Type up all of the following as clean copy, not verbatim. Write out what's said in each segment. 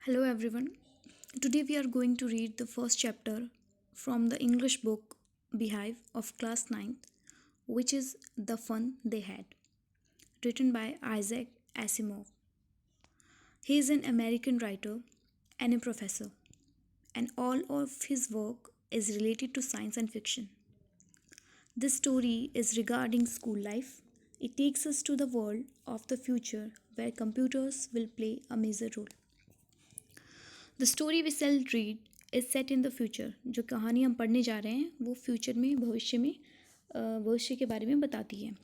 Hello everyone. Today we are going to read the first chapter from the English book Beehive of class ninth, which is The Fun They Had, written by Isaac Asimov. He is an American writer and a professor, and all of his work is related to science and fiction. This story is regarding school life. It takes us to the world of the future where computers will play a major role. The story we shall read is set in the future. जो कहानी हम पढ़ने जा रहे हैं वो future में भविष्य के बारे में बताती है।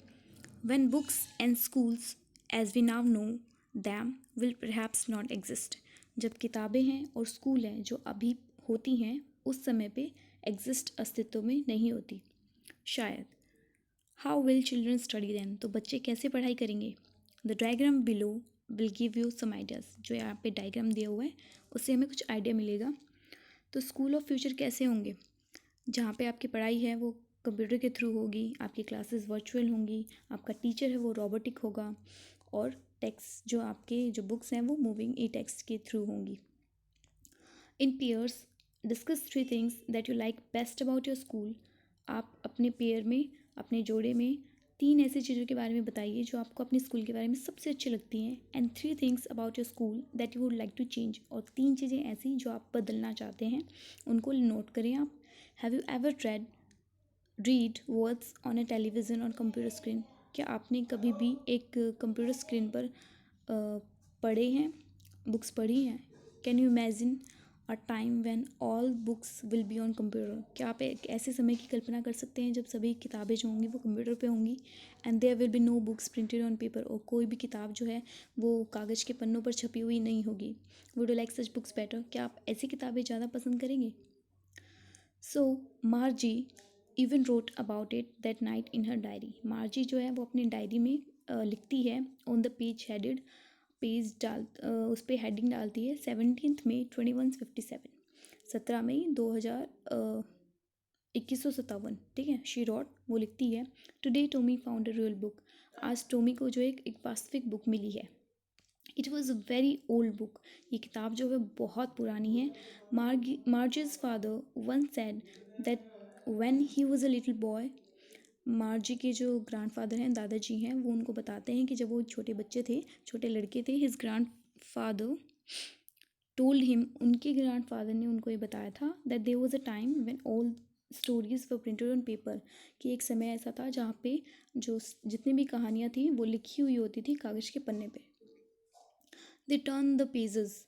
When books and schools as we now know them will perhaps not exist. जब किताबें हैं और स्कूल हैं जो अभी होती हैं उस समय पे एग्जिस्ट अस्तित्व में नहीं होती शायद। How will children study then, तो बच्चे कैसे पढ़ाई करेंगे। The diagram below will give you some ideas. जो यहाँ पे डायग्राम दिया हुआ है उससे हमें कुछ आइडिया मिलेगा। तो स्कूल ऑफ फ्यूचर कैसे होंगे, जहाँ पे आपकी पढ़ाई है वो कंप्यूटर के थ्रू होगी, आपकी क्लासेस वर्चुअल होंगी, आपका टीचर है वो रोबोटिक होगा, और टेक्स्ट जो आपके जो बुक्स हैं वो मूविंग ई टेक्स्ट के थ्रू होंगी। इन pairs discuss three things that you like best about your school. आप अपने पेयर में, अपने जोड़े में तीन ऐसी चीज़ों के बारे में बताइए जो आपको अपने स्कूल के बारे में सबसे अच्छी लगती हैं। And three things about your school that you would like to change, और तीन चीज़ें ऐसी जो आप बदलना चाहते हैं उनको नोट करें आप। Have you ever read words on a television और कंप्यूटर स्क्रीन। क्या आपने कभी भी एक कंप्यूटर स्क्रीन पर पढ़े हैं, बुक्स पढ़ी हैं। Can you imagine a time when all books will be on computer. क्या आप एक ऐसे समय की कल्पना कर सकते हैं जब सभी किताबें जो होंगी वो कंप्यूटर पे होंगी। And there will be no books printed on paper, और कोई भी किताब जो है वो कागज़ के पन्नों पर छपी हुई नहीं होगी। Would you like such books better, क्या आप ऐसी किताबें ज़्यादा पसंद करेंगे। So Margie even wrote about it that night in her diary. Margie जो है वो अपनी डायरी में लिखती है on the page headed, page उस पर हेडिंग डालती है 17 मई 2157, 17 मई 2157, ठीक है। शी रॉट, वो लिखती है, today Tommy found a real book. आज टोमी को जो एक वास्तविक बुक मिली है। It was a very old book. ये किताब जो है बहुत पुरानी है। Margie's father once said that when he was a little boy. Margie के जो ग्रैंडफादर हैं, दादाजी हैं, वो उनको बताते हैं कि जब वो छोटे बच्चे थे, छोटे लड़के थे, हिज ग्रैंडफादर टोल्ड हिम, उनके ग्रैंडफादर ने उनको ये बताया था that there was a time when all stories were printed on paper, कि एक समय ऐसा था जहाँ पे जो जितनी भी कहानियाँ थी वो लिखी हुई होती थी कागज़ के पन्ने पे। दे टर्न द पेजेस,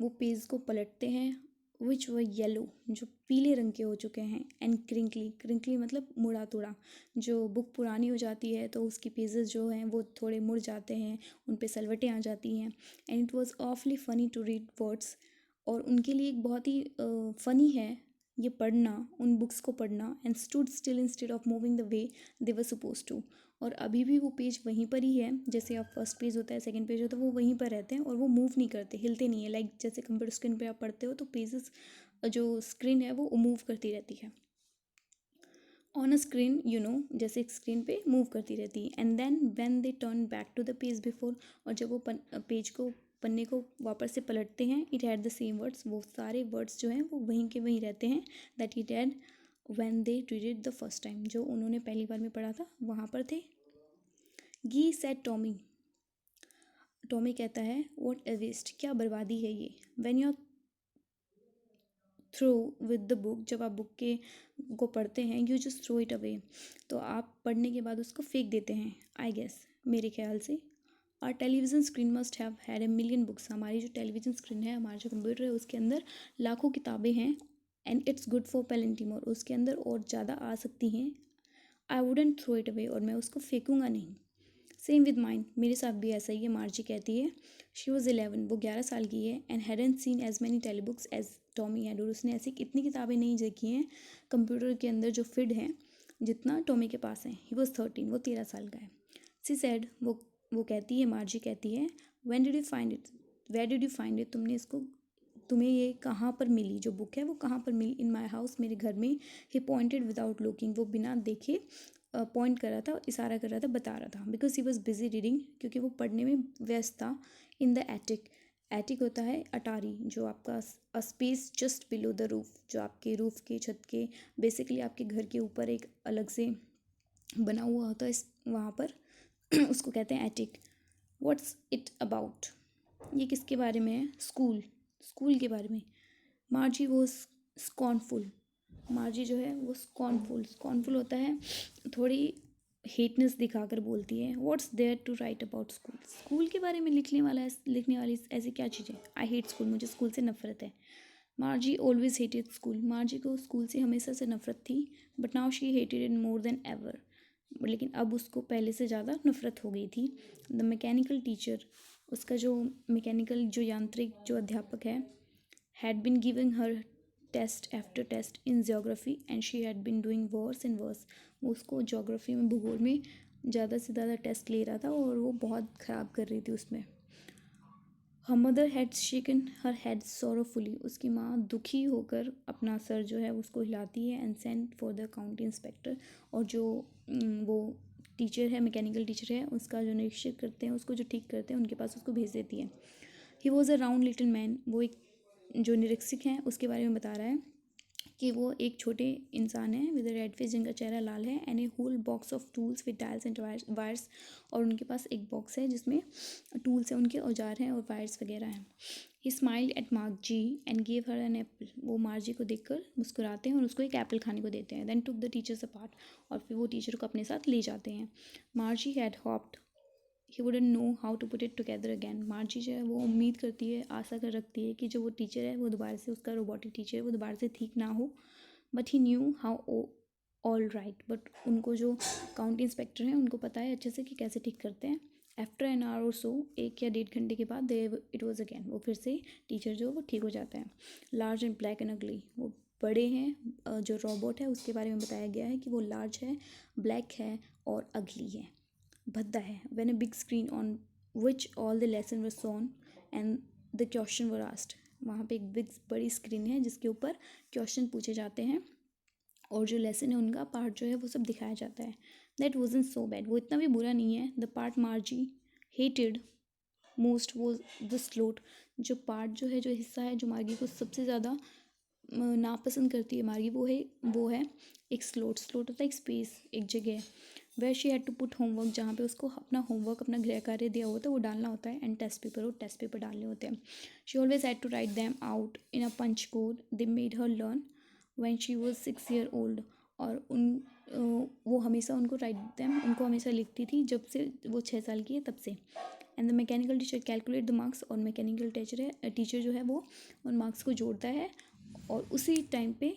वो पेज को पलटते हैं, विच वर येलो, जो पीले रंग के हो चुके हैं, एंड क्रिंकली, क्रिंकली मतलब मुड़ा तुड़ा। जो बुक पुरानी हो जाती है तो उसकी पेजेस जो हैं वो थोड़े मुड़ जाते हैं, उन पे सलवटें आ जाती हैं। And it was awfully funny to read words, और उनके लिए एक बहुत ही फ़नी है ये पढ़ना, उन बुक्स को पढ़ना। And stood still instead of moving the way they were suppose to, और अभी भी वो पेज वहीं पर ही है। जैसे आप फर्स्ट पेज होता है, सेकंड पेज होता है, वो वहीं पर रहते हैं और वो मूव नहीं करते, हिलते नहीं है। लाइक जैसे कंप्यूटर स्क्रीन पे आप पढ़ते हो तो पेजेस जो स्क्रीन है वो मूव करती रहती है on a screen, you know, जैसे एक स्क्रीन पे मूव करती रहती है। And then when they turn back to the page before, और जब वो पेज को, पन्ने को वापस से पलटते हैं, it had the same words, वो सारे वर्ड्स जो हैं वो वहीं के वहीं रहते हैं that it had when they read it the first time, जो उन्होंने पहली बार में पढ़ा था वहाँ पर थे। गी सेड टॉमी, टॉमी कहता है, व्हाट अ वेस्ट, क्या बर्बादी है ये। When you through with the book, जब आप बुक के को पढ़ते हैं, you just throw it away, तो आप पढ़ने के बाद उसको फेंक देते हैं। आई गेस, मेरे ख्याल से, और television screen must have had a million books, हमारी जो टेलीविज़न स्क्रीन है, हमारा जो कंप्यूटर है, उसके अंदर लाखों किताबें हैं। And it's good for plenty more, उसके अंदर और ज़्यादा आ सकती हैं। I wouldn't throw it away, और मैं उसको फेंकूंगा नहीं। सेम विद माइंड, मेरे साथ भी ऐसा ही है, मार्जी कहती है। शी वॉज 11, वो 11 साल की है। And hadn't seen as many telebooks as Tommy had, और उसने ऐसी इतनी किताबें नहीं देखी हैं कंप्यूटर के अंदर जो फिड हैं जितना टॉमी के पास है। ही वॉज 13, वो 13 साल का है। सी सेड, वो कहती है, मार्जी कहती है, when did you find it, where did you find it, तुमने इसको, तुम्हें ये कहाँ पर मिली, जो बुक है वो कहाँ पर मिली। इन माई हाउस, मेरे घर में। ही पॉइंटेड विदाउट लुकिंग, वो बिना देखे पॉइंट कर रहा था, इशारा कर रहा था, बता रहा था। Because he was busy reading, क्योंकि वो पढ़ने में व्यस्त था। इन द एटिक, एटिक होता है अटारी, जो आपका space just below the roof, जो आपके रूफ के छत के बेसिकली आपके घर के ऊपर एक अलग से बना हुआ होता है इस वहाँ पर उसको कहते हैं एटिक। व्हाट्स इट अबाउट, ये किसके बारे में है? स्कूल, स्कूल के बारे में। मार्जी वो स्कॉर्नफुल, मार्जी जो है वो स्कॉर्नफुल, स्कॉर्नफुल होता है थोड़ी हेटनेस दिखाकर बोलती है। What's there to write about school, school के बारे में लिखने वाली ऐसी क्या चीज़ें? आई हेट स्कूल, मुझे स्कूल से नफरत है। Margie always hated school, Margie को स्कूल से हमेशा से नफरत थी। But now she hated it more than ever, लेकिन अब उसको पहले से ज़्यादा नफरत हो गई थी। द मैकेनिकल टीचर, उसका जो मैकेनिकल जो यांत्रिक जो अध्यापक है, had been giving her test after test in geography and she had been doing worse and worse। वो उसको जोग्राफी में, भूगोल में ज़्यादा से ज़्यादा टेस्ट ले रहा था और वो बहुत ख़राब कर रही थी उसमें। her mother had shaken her head sorrowfully, उसकी माँ दुखी होकर अपना सर जो है उसको हिलाती है। and sent for the county inspector, और जो वो टीचर है, मैकेनिकल टीचर है, उसका जो निरीक्षण करते हैं, उसको जो ठीक करते हैं, उनके पास उसको भेज देती है। ही was a round little man, वो एक जो निरीक्षक है उसके बारे में बता रहा है कि वो एक छोटे इंसान है विद रेड फेस, जिनका चेहरा लाल है। And a whole box of tools with tiles and wires, और उनके पास एक बॉक्स है जिसमें टूल्स हैं, उनके औजार हैं और वायर्स वगैरह हैं। He smiled at Margie and gave her an apple, वो मार्जी को देखकर मुस्कुराते हैं और उसको एक एप्पल खाने को देते हैं। Then took the teachers apart, और फिर वो टीचर को अपने साथ ले जाते हैं। Margie had hoped, he wouldn't know how to put it together again, Margie जो है वो उम्मीद करती है, आशा कर रखती है कि जो वो टीचर है वो दोबारा से, उसका रोबोटिक टीचर है वो दोबारा से ठीक ना हो। But he knew how all right, but उनको जो काउंटी इंस्पेक्टर हैं उनको पता है अच्छे से कि कैसे ठीक करते हैं। आफ्टर एन आवर और सो, 1 या 1.5 घंटे के बाद दे इट वॉज अगैन, वो फिर से टीचर जो वो ठीक हो जाता है। लार्ज एंड ब्लैक एंड अगली, वो बड़े हैं, जो रोबोट है उसके बारे में बताया गया है कि वो लार्ज है, ब्लैक है और अगली है, भद्दा है। When a big screen on which all the lesson were shown and the question were asked, वहाँ पे एक बिग बड़ी स्क्रीन है जिसके ऊपर क्वेश्चन पूछे जाते हैं और जो लेसन है उनका पार्ट जो है वो सब दिखाया जाता है। दैट वॉजन सो बैड, वो इतना भी बुरा नहीं है। द पार्ट मार्जी हेटेड मोस्ट वो द स्लोट, जो पार्ट जो है, जो हिस्सा है जो मार्गी को सबसे ज़्यादा नापसंद करती है मार्गी, वो है एक स्लोट। स्लोट होता है एक स्पेस, एक जगह। Where she had to put homework, जहाँ पे उसको अपना होमवर्क, अपना गृह कार्य दिया होता है वो डालना होता है। एंड टेस्ट पेपर, वो टेस्ट पेपर डालने होते हैं। She always had to write them out in a punch code they made her learn when she was 6 year old, और वो हमेशा उनको राइट दैम, उनको हमेशा लिखती थी जब से वो 6 साल की है तब से। And the mechanical teacher calculate the marks, और मैकेनिकल टीचर जो है वो उन मार्क्स को जोड़ता है और उसी टाइम पे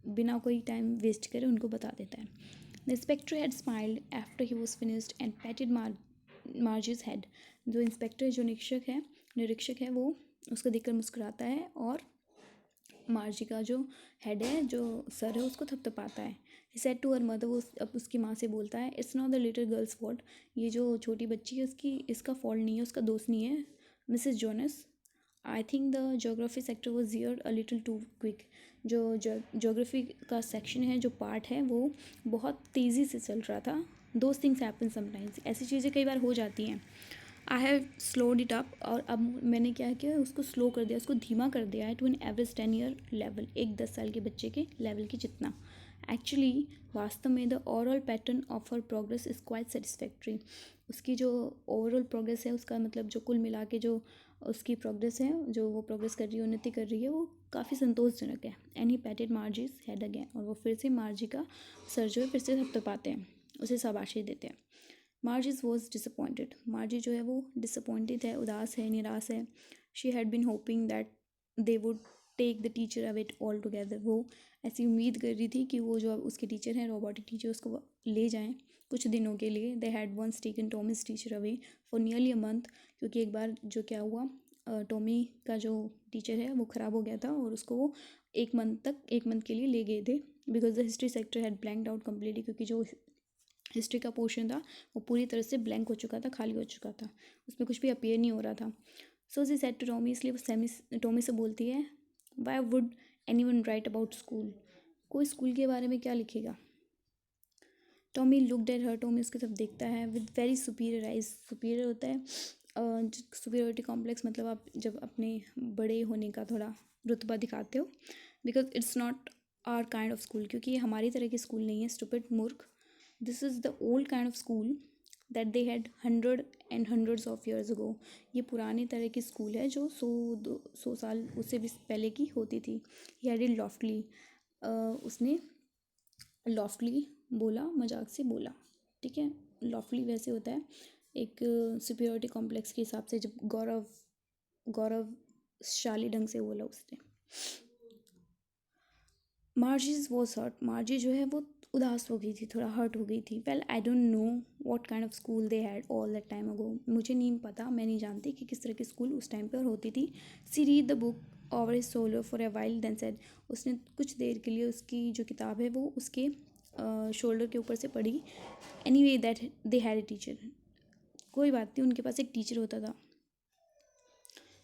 बिना कोई टाइम वेस्ट करे उनको बता देता है। The inspector had smiled after he was finished and पैटेड merges head, जो इंस्पेक्टर जो निरीक्षक है वो उसको देखकर मुस्कुराता है और मार्जी का जो हेड है, जो सर है, उसको थपथपाता है। He said to her mother, वो अब उसकी माँ से बोलता है, it's not the little girl's fault, ये जो छोटी बच्ची है इसका फॉल्ट नहीं है, उसका दोस्त नहीं है Mrs Jones. I think the geography sector was here a little too quick, जो जोग्राफी का सेक्शन है, जो पार्ट है, वो बहुत तेज़ी से चल रहा था। दोज थिंग्स हैपन समटाइम्स, ऐसी चीज़ें कई बार हो जाती हैं। I have slowed it up, और अब मैंने क्या किया, उसको स्लो कर दिया, उसको धीमा कर दिया है to an average 10 year level, एक 10 साल के बच्चे के लेवल की जितना। एक्चुअली वास्तव में the overall pattern of her progress is quite satisfactory, उसकी जो ओवरऑल प्रोग्रेस है, उसका मतलब जो कुल मिला के जो उसकी प्रोग्रेस है, जो वो प्रोग्रेस कर रही है, उन्नति कर रही है, वो काफ़ी संतोषजनक है। And he patted Margie's head again, और वो फिर से मार्जी का सर जो है फिर से थपथपाते हैं, उसे शाबाशी देते हैं। मार्जिस वॉज डिसअपॉइंटेड, मार्जी जो है वो डिसअपॉइंटेड है, उदास है, निराश है। She had been hoping that they would take the teacher away altogether, वो ऐसी उम्मीद कर रही थी कि वो जो उसके टीचर हैं, रोबोटिक टीचर, उसको ले जाएं कुछ दिनों के लिए। They had once taken Tommy's teacher away for nearly a month, क्योंकि एक बार जो क्या हुआ, टॉमी का जो टीचर है वो ख़राब हो गया था और उसको वो 1 मंथ के लिए ले गए थे। Because the history sector had blanked out completely, क्योंकि जो हिस्ट्री का पोर्शन था वो पूरी तरह से ब्लैंक हो चुका था, खाली हो चुका था, उसमें कुछ भी अपीयर नहीं हो रहा था। सो सी सेड टू टॉमी, इसलिए वो टॉमी से बोलती है, why would any one right about school, कोई स्कूल के बारे में क्या लिखेगा। Tommy looked at her, Tommy उसकी तरफ देखता है with very superior eyes, superior होता है सुपीरियरिटी कॉम्प्लेक्स मतलब आप जब अपने बड़े होने का थोड़ा रुतबा दिखाते हो, because it's not our kind of school, क्योंकि ये हमारी तरह की स्कूल नहीं है, स्टूपिड मूर्ख. This is the old kind of school that they had 100 and 100s of years ago. ये पुरानी तरह की स्कूल है जो 100 साल उससे भी पहले की होती थी. ही हैड इट लॉफ्टली, उसने लॉफ्टली बोला, मजाक से बोला. ठीक है, लॉफ्टली वैसे होता है एक सुपीरियरिटी कॉम्प्लेक्स के हिसाब से, जब गौरवशाली ढंग से बोला उसने. मार्जीज वॉज हर्ट. मार्जी जो है वो उदास हो गई थी, थोड़ा हर्ट हो गई थी. Well I don't know what kind of school they had all that time ago. मुझे नहीं पता, मैं नहीं जानती कि किस तरह की स्कूल उस टाइम पर होती थी. She read the book over his shoulder for a while then said. उसने कुछ देर के लिए उसकी जो किताब है वो उसके शोल्डर के ऊपर से पढ़ी. Any way that they had a teacher. कोई बात नहीं, उनके पास एक टीचर होता था,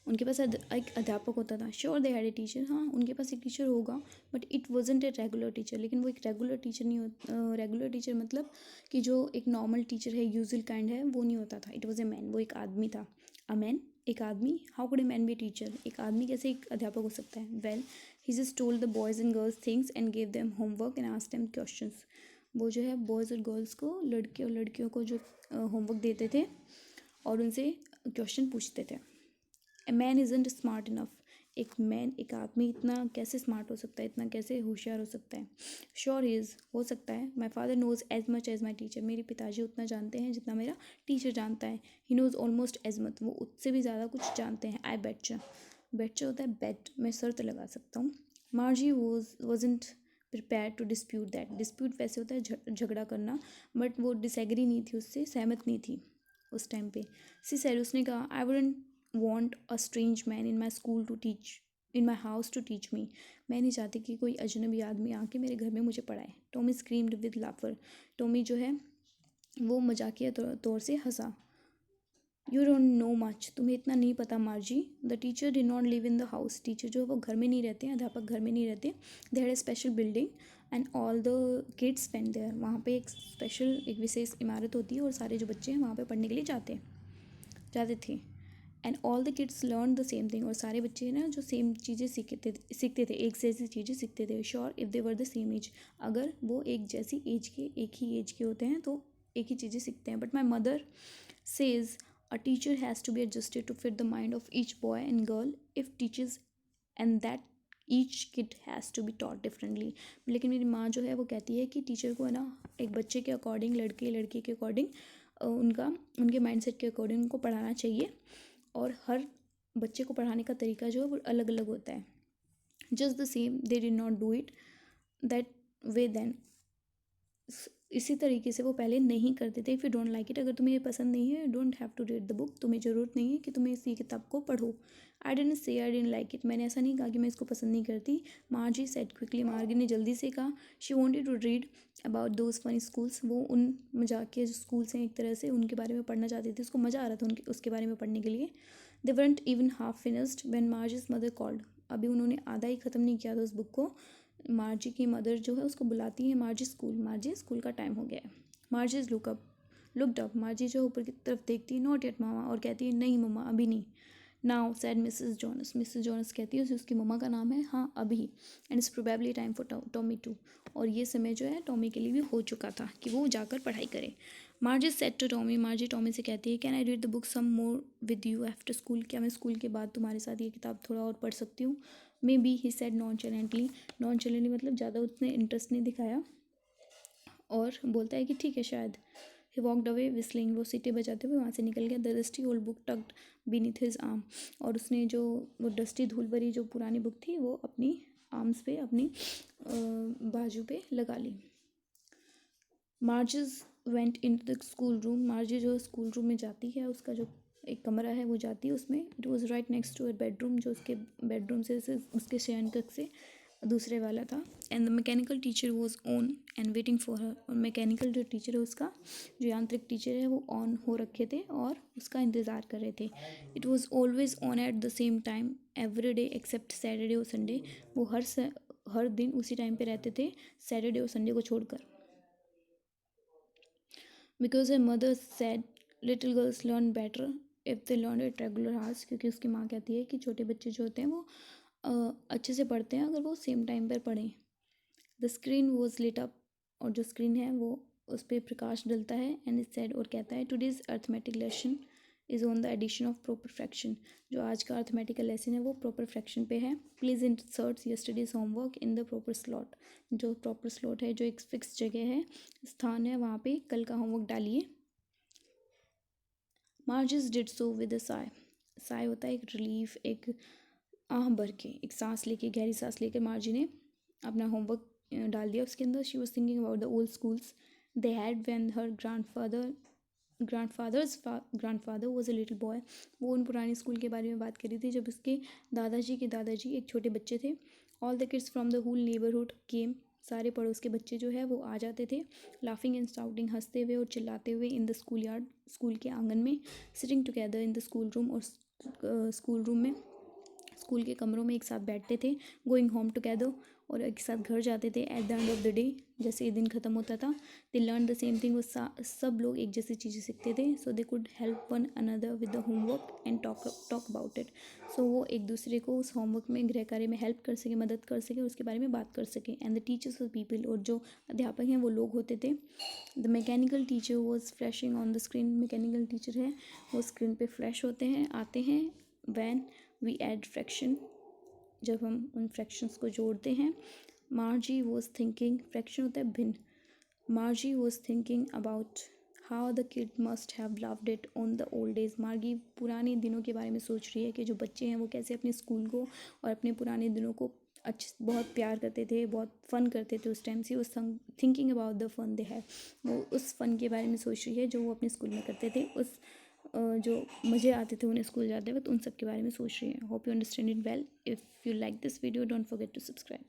उनके पास एक अध्यापक होता था. Sure they had a teacher, हाँ उनके पास एक टीचर होगा, but it wasn't a regular teacher. लेकिन वो एक रेगुलर टीचर नहीं होता. रेगुलर टीचर मतलब कि जो एक नॉर्मल टीचर है, यूजुअल काइंड है, वो नहीं होता था. इट वॉज ए मैन, वो एक आदमी था. अ मैन, एक आदमी. How could a man B teacher? एक आदमी कैसे एक अध्यापक हो सकता है? Well, he just told the boys and girls things and gave them homework and asked them questions. वो जो है बॉयज़ और गर्ल्स को, लड़के और लड़कियों को जो होमवर्क देते थे और उनसे क्वेश्चन पूछते थे. A man isn't smart enough. एक मैन, एक आदमी इतना कैसे स्मार्ट हो सकता है, इतना कैसे होशियार हो सकता है? श्योर इज़, हो सकता है. My father knows as much as my teacher. मेरे पिताजी उतना जानते हैं जितना मेरा टीचर जानता है. He knows almost as much. वो उससे भी ज़्यादा कुछ जानते हैं. आई बेटचा. बेटचा होता है बेट, मैं शर्त लगा सकता हूँ. Margie wasn't prepared to dispute that. Dispute वैसे होता है झगड़ा करना, बट वो डिसएग्री नहीं थी, उससे सहमत नहीं थी उस टाइम पे. सी सैड, उसने कहा, I wouldn't want a strange man in my school to teach, in my house to teach me. मैं नहीं चाहती कि कोई अजनबी आदमी आके मेरे घर में मुझे पढ़ाए. Tommy screamed with laughter. Tommy जो है वो मजाकिया तौर से हंसा. You don't know much. तुम्हें इतना नहीं पता Margie. The teacher did not live in the house. Teacher जो है वो घर में नहीं रहते हैं, अध्यापक घर में नहीं रहते. They had a special building and all the kids spend there. वहाँ पे एक स्पेशल, एक विशेष इमारत होती है और सारे जो बच्चे हैं वहाँ पे पढ़ने के लिए जाते थे. And all the kids learn the same thing. और सारे बच्चे ना जो सेम चीज़ें सीखते थे, एक जैसी चीज़ें सीखते थे. Sure if they were the same age. अगर वो एक जैसी एज के, एक ही एज के होते हैं तो एक ही चीज़ें सीखते हैं. But my mother says a teacher has to be adjusted to fit the mind of each boy and girl if teachers and that each kid has to be taught differently. लेकिन मेरी माँ जो है वो कहती है कि टीचर को है ना एक बच्चे के अकॉर्डिंग, लड़के लड़की के अकॉर्डिंग, उनके माइंडसेट के अकॉर्डिंग उनको पढ़ाना चाहिए. और हर बच्चे को पढ़ाने का तरीका जो है वो अलग अलग होता है. Just the same they did not do it that way then. इसी तरीके से वो पहले नहीं करते थे. If you don't like it, अगर तुम्हें ये पसंद नहीं है, don't have to read the book. तुम्हें ज़रूरत नहीं है कि तुम्हें इसी किताब को पढ़ो. आई didn't say I didn't like it. मैंने ऐसा नहीं कहा कि मैं इसको पसंद नहीं करती. Margie said quickly. मार्गी ने जल्दी से कहा. She wanted to read about those funny schools. वो उन मजाकिया जो स्कूल्स हैं एक तरह से, उनके बारे में पढ़ना चाहती थी. उसको मज़ा आ रहा था उनके उसके बारे में पढ़ने के लिए. They weren't even half finished when Margie's mother called. अभी उन्होंने आधा ही ख़त्म नहीं किया था उस बुक को. मार्जी की मदर जो है उसको बुलाती है. मार्जी स्कूल का टाइम हो गया है. मार्जी लुकड अप. मार्जी जो ऊपर की तरफ देखती है. Not yet mama. और कहती है नहीं मम्मा अभी नहीं. Now said Mrs Jones. Mrs Jones कहती है, उसकी मम्मा का नाम है, हाँ अभी. And it's probably time for Tommy too. और ये समय जो है टॉमी के लिए भी हो चुका था कि वो जाकर पढ़ाई करे. Margie said to Tommy. Margie Tommy से कहती है, can I read the book some more with you after school. क्या मैं स्कूल के बाद तुम्हारे साथ ये किताब थोड़ा और पढ़ सकती हूँ? May be, he said नॉनचलेंटली. नॉनचलेंटली मतलब ज़्यादा उसने इंटरेस्ट नहीं दिखाया. और बोलता है कि ठीक है शायद. He walked away whistling. वो सीटें बजाते हुए वहाँ से निकल गया. The dusty old book tucked beneath his arm. और उसने जो वो डस्टी धूल भरी जो पुरानी बुक थी वो अपनी आर्म्स पे, अपनी बाजू पे लगा ली. Margie's went in the school room. Margie जो स्कूल रूम में जाती है, उसका जो एक कमरा है वो जाती है उसमें. It was right next to her bedroom. जो उसके बेडरूम से उसके शयन कक्ष से दूसरे वाला था. And the mechanical teacher was on and waiting for her. और मैकेनिकल जो टीचर है उसका, जो यांत्रिक टीचर है, वो ऑन हो रखे थे और उसका इंतज़ार कर रहे थे. It was always on at the same time every day except Saturday और संडे. वो हर दिन उसी टाइम पे रहते थे, सैटरडे और संडे को छोड़कर. Because her mother said little girls learn better if they learn at regular hours, क्योंकि उसकी माँ कहती है कि छोटे बच्चे जो होते हैं वो अच्छे से पढ़ते हैं अगर वो सेम टाइम पर पढ़ें। The screen was lit up, और जो स्क्रीन है वो उस पर प्रकाश डलता है। एंड इट सेड, और कहता है, today's arithmetic lesson is on the addition of proper fraction. जो आज का अर्थमेटिकल लेसन है वो प्रॉपर फ्रैक्शन पे है। Please insert yesterday's homework in the proper slot. जो प्रॉपर स्लॉट है, जो एक फिक्स जगह है, स्थान है, वहाँ पे कल का होमवर्क डालिए। Merges did so with a Sai. Sai होता है एक रिलीफ, एक आह भर के, एक सांस लेके, गहरी सांस लेकर मार्जी ने अपना होमवर्क डाल दिया उसके अंदर। She was thinking about the old schools they had when her grandfather was a little boy. वो उन पुराने स्कूल के बारे में बात कर रही थी जब उसके दादाजी के दादाजी एक छोटे बच्चे थे। All the kids from the whole neighbourhood came. सारे पड़ोस के बच्चे जो है वो आ जाते थे। लाफिंग एंड शाउटिंग, हंसते हुए और चिल्लाते हुए, इन द स्कूल यार्ड, स्कूल के आंगन में। Sitting together in the school room, और स्कूल रूम में, स्कूल के कमरों में एक साथ बैठते थे। गोइंग होम टुगेदर, और एक साथ घर जाते थे। At the end of the day, जैसे ये दिन ख़त्म होता था, they learn the same thing. वो सब लोग एक जैसी चीज़ें सीखते थे। So they could help one another with the homework and talk about it. So वो एक दूसरे को उस होमवर्क में, गृह कार्य में हेल्प कर सके, मदद कर सके, उसके बारे में बात कर सके। And the teachers were people, और जो अध्यापक हैं वो लोग होते थे। The mechanical teacher was flashing on the screen. Mechanical teacher है वो स्क्रीन पे फ्लैश होते हैं, आते हैं। वैन वी एड फ्रैक्शन, जब हम उन फ्रैक्शंस को जोड़ते हैं। मार्जी वॉज थिंकिंग, फ्रैक्शन होता है भिन्न। मार्जी was thinking about how the kid must have loved it on the old days. मार्गी पुराने दिनों के बारे में सोच रही है कि जो बच्चे हैं वो कैसे अपने स्कूल को और अपने पुराने दिनों को बहुत प्यार करते थे, बहुत फ़न करते थे उस टाइम से। वो थिंकिंग अबाउट द फन दे है, वो उस फ़न के बारे में सोच रही है जो वो अपने स्कूल में करते थे, उस जो मज़े आते थे उन्हें स्कूल जाते वक्त, उन सब के बारे में सोच रही है। Hope you understand it well. If you like this video, don't forget to subscribe.